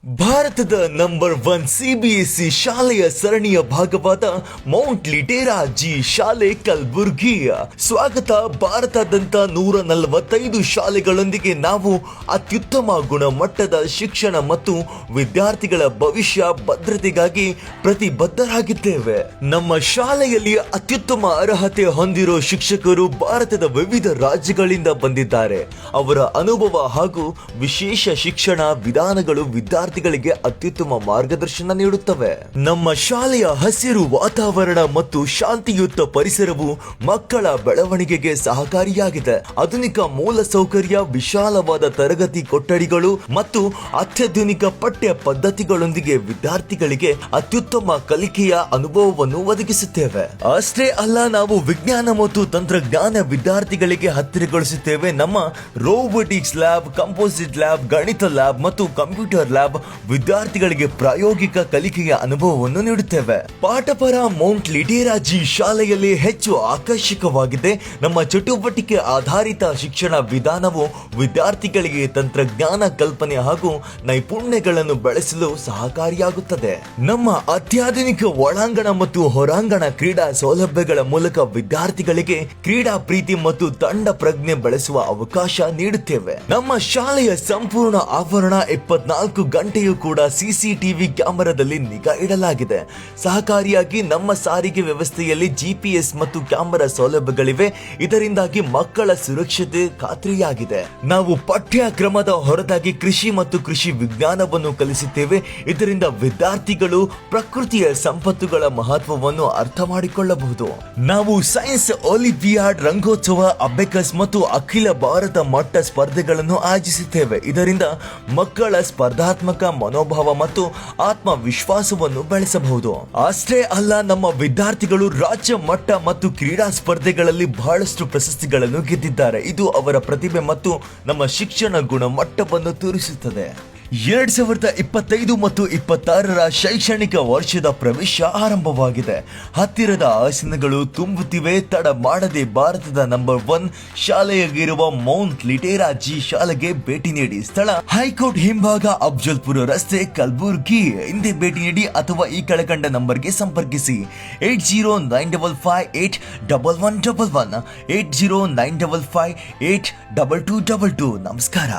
ಭಾರತದ number 1 CBSE ಶಾಲೆಯ ಸರಣಿಯ ಭಾಗವಾದ ಮೌಂಟ್ ಲಿಟೇರಾ ಜಿ ಶಾಲೆ ಕಲಬುರ್ಗಿ ಸ್ವಾಗತ. ಭಾರತದಂತ 145 ಶಾಲೆಗಳೊಂದಿಗೆ ನಾವು ಅತ್ಯುತ್ತಮ ಗುಣಮಟ್ಟದ ಶಿಕ್ಷಣ ಮತ್ತು ವಿದ್ಯಾರ್ಥಿಗಳ ಭವಿಷ್ಯ ಭದ್ರತೆಗಾಗಿ ಪ್ರತಿಬದ್ಧರಾಗಿದ್ದೇವೆ. ನಮ್ಮ ಶಾಲೆಯಲ್ಲಿ ಅತ್ಯುತ್ತಮ ಅರ್ಹತೆ ಹೊಂದಿರೋ ಶಿಕ್ಷಕರು ಭಾರತದ ವಿವಿಧ ರಾಜ್ಯಗಳಿಂದ ಬಂದಿದ್ದಾರೆ. ಅವರ ಅನುಭವ ಹಾಗೂ ವಿಶೇಷ ಶಿಕ್ಷಣ ವಿಧಾನಗಳು ವಿದ್ಯಾರ್ಥಿಗಳಿಗೆ ಅತ್ಯುತ್ತಮ ಮಾರ್ಗದರ್ಶನ ನೀಡುತ್ತವೆ. ನಮ್ಮ ಶಾಲೆಯ ಹಸಿರು ವಾತಾವರಣ ಮತ್ತು ಶಾಂತಿಯುತ ಪರಿಸರವು ಮಕ್ಕಳ ಬೆಳವಣಿಗೆಗೆ ಸಹಕಾರಿಯಾಗಿದೆ. ಆಧುನಿಕ ಮೂಲಸೌಕರ್ಯ, ವಿಶಾಲವಾದ ತರಗತಿ ಕೊಠಡಿಗಳು ಮತ್ತು ಅತ್ಯಾಧುನಿಕ ಪಠ್ಯ ಪದ್ಧತಿಗಳೊಂದಿಗೆ ವಿದ್ಯಾರ್ಥಿಗಳಿಗೆ ಅತ್ಯುತ್ತಮ ಕಲಿಕೆಯ ಅನುಭವವನ್ನು ಒದಗಿಸುತ್ತೇವೆ. ಅಷ್ಟೇ ಅಲ್ಲ, ನಾವು ವಿಜ್ಞಾನ ಮತ್ತು ತಂತ್ರಜ್ಞಾನ ವಿದ್ಯಾರ್ಥಿಗಳಿಗೆ ಹತ್ತಿರಗೊಳಿಸುತ್ತೇವೆ. ನಮ್ಮ ರೋಬೋಟಿಕ್ಸ್ ಲ್ಯಾಬ್, ಕಂಪೋಸಿಟ್ ಲ್ಯಾಬ್, ಗಣಿತ ಲ್ಯಾಬ್ ಮತ್ತು ಕಂಪ್ಯೂಟರ್ ಲ್ಯಾಬ್ ವಿದ್ಯಾರ್ಥಿಗಳಿಗೆ ಪ್ರಾಯೋಗಿಕ ಕಲಿಕೆಯ ಅನುಭವವನ್ನು ನೀಡುತ್ತೇವೆ. ಪಾಠಪರ ಮೌಂಟ್ ಲಿಟೇರಾ ಜಿ ಶಾಲೆಯಲ್ಲಿ ಹೆಚ್ಚು ಆಕರ್ಷಕವಾಗಿದೆ. ನಮ್ಮ ಚಟುವಟಿಕೆ ಆಧಾರಿತ ಶಿಕ್ಷಣ ವಿಧಾನವು ವಿದ್ಯಾರ್ಥಿಗಳಿಗೆ ತಂತ್ರಜ್ಞಾನ ಕಲ್ಪನೆ ಹಾಗೂ ನೈಪುಣ್ಯಗಳನ್ನು ಬೆಳೆಸಲು ಸಹಕಾರಿಯಾಗುತ್ತದೆ. ನಮ್ಮ ಅತ್ಯಾಧುನಿಕ ಒಳಾಂಗಣ ಮತ್ತು ಹೊರಾಂಗಣ ಕ್ರೀಡಾ ಸೌಲಭ್ಯಗಳ ಮೂಲಕ ವಿದ್ಯಾರ್ಥಿಗಳಿಗೆ ಕ್ರೀಡಾ ಪ್ರೀತಿ ಮತ್ತು ತಂಡ ಪ್ರಜ್ಞೆ ಬೆಳೆಸುವ ಅವಕಾಶ ನೀಡುತ್ತೇವೆ. ನಮ್ಮ ಶಾಲೆಯ ಸಂಪೂರ್ಣ ಆವರಣ 24 ಗಂಟೆಯೂ ಕೂಡ ಸಿಸಿಟಿವಿ ಕ್ಯಾಮೆರಾದಲ್ಲಿ ನಿಗಾ ಇಡಲಾಗಿದೆ. ಸಹಕಾರಿಯಾಗಿ ನಮ್ಮ ಸಾರಿಗೆ ವ್ಯವಸ್ಥೆಯಲ್ಲಿ ಜಿಪಿಎಸ್ ಮತ್ತು ಕ್ಯಾಮೆರಾ ಸೌಲಭ್ಯಗಳಿವೆ. ಇದರಿಂದಾಗಿ ಮಕ್ಕಳ ಸುರಕ್ಷತೆ ಖಾತ್ರಿಯಾಗಿದೆ. ನಾವು ಪಠ್ಯಕ್ರಮದ ಹೊರತಾಗಿ ಕೃಷಿ ಮತ್ತು ಕೃಷಿ ವಿಜ್ಞಾನವನ್ನು ಕಲಿಸುತ್ತೇವೆ. ಇದರಿಂದ ವಿದ್ಯಾರ್ಥಿಗಳು ಪ್ರಕೃತಿಯ ಸಂಪತ್ತುಗಳ ಮಹತ್ವವನ್ನು ಅರ್ಥ ಮಾಡಿಕೊಳ್ಳಬಹುದು. ನಾವು ಸೈನ್ಸ್ ಒಲಿಂಪಿಯಾಡ್, ರಂಗೋತ್ಸವ, ಅಬೆಕಸ್ ಮತ್ತು ಅಖಿಲ ಭಾರತ ಮಟ್ಟ ಸ್ಪರ್ಧೆಗಳನ್ನು ಆಯೋಜಿಸುತ್ತೇವೆ. ಇದರಿಂದ ಮಕ್ಕಳ ಸ್ಪರ್ಧಾತ್ಮಕ ಮನೋಭಾವ ಮತ್ತು ಆತ್ಮವಿಶ್ವಾಸವನ್ನು ಬೆಳೆಸಬಹುದು. ಅಷ್ಟೇ ಅಲ್ಲ, ನಮ್ಮ ವಿದ್ಯಾರ್ಥಿಗಳು ರಾಜ್ಯ ಮಟ್ಟ ಮತ್ತು ಕ್ರೀಡಾ ಸ್ಪರ್ಧೆಗಳಲ್ಲಿ ಬಹಳಷ್ಟು ಪ್ರಶಸ್ತಿಗಳನ್ನು ಗೆದ್ದಿದ್ದಾರೆ. ಇದು ಅವರ ಪ್ರತಿಭೆ ಮತ್ತು ನಮ್ಮ ಶಿಕ್ಷಣ ಗುಣಮಟ್ಟವನ್ನು ತೋರಿಸುತ್ತದೆ. 2025 ಮತ್ತು 26ರ ಶೈಕ್ಷಣಿಕ ವರ್ಷದ ಪ್ರವೇಶ ಆರಂಭವಾಗಿದೆ. ಹತ್ತಿರದ ಆಸನಗಳು ತುಂಬುತ್ತಿವೆ. ತಡ ಮಾಡದೆ ಭಾರತದ ನಂಬರ್ 1 ಶಾಲೆಯಾಗಿರುವ ಮೌಂಟ್ ಲಿಟೇರಾ ಜಿ ಶಾಲೆಗೆ ಭೇಟಿ ನೀಡಿ. ಸ್ಥಳ ಹೈಕೋರ್ಟ್ ಹಿಂಭಾಗ, ಅಫ್ಜಲ್ಪುರ ರಸ್ತೆ, ಕಲಬುರ್ಗಿ. ಹಿಂದೆ ಭೇಟಿ ನೀಡಿ ಅಥವಾ ಈ ಕೆಳಕಂಡ ನಂಬರ್ಗೆ ಸಂಪರ್ಕಿಸಿ 8095581111 8095582222. ನಮಸ್ಕಾರ.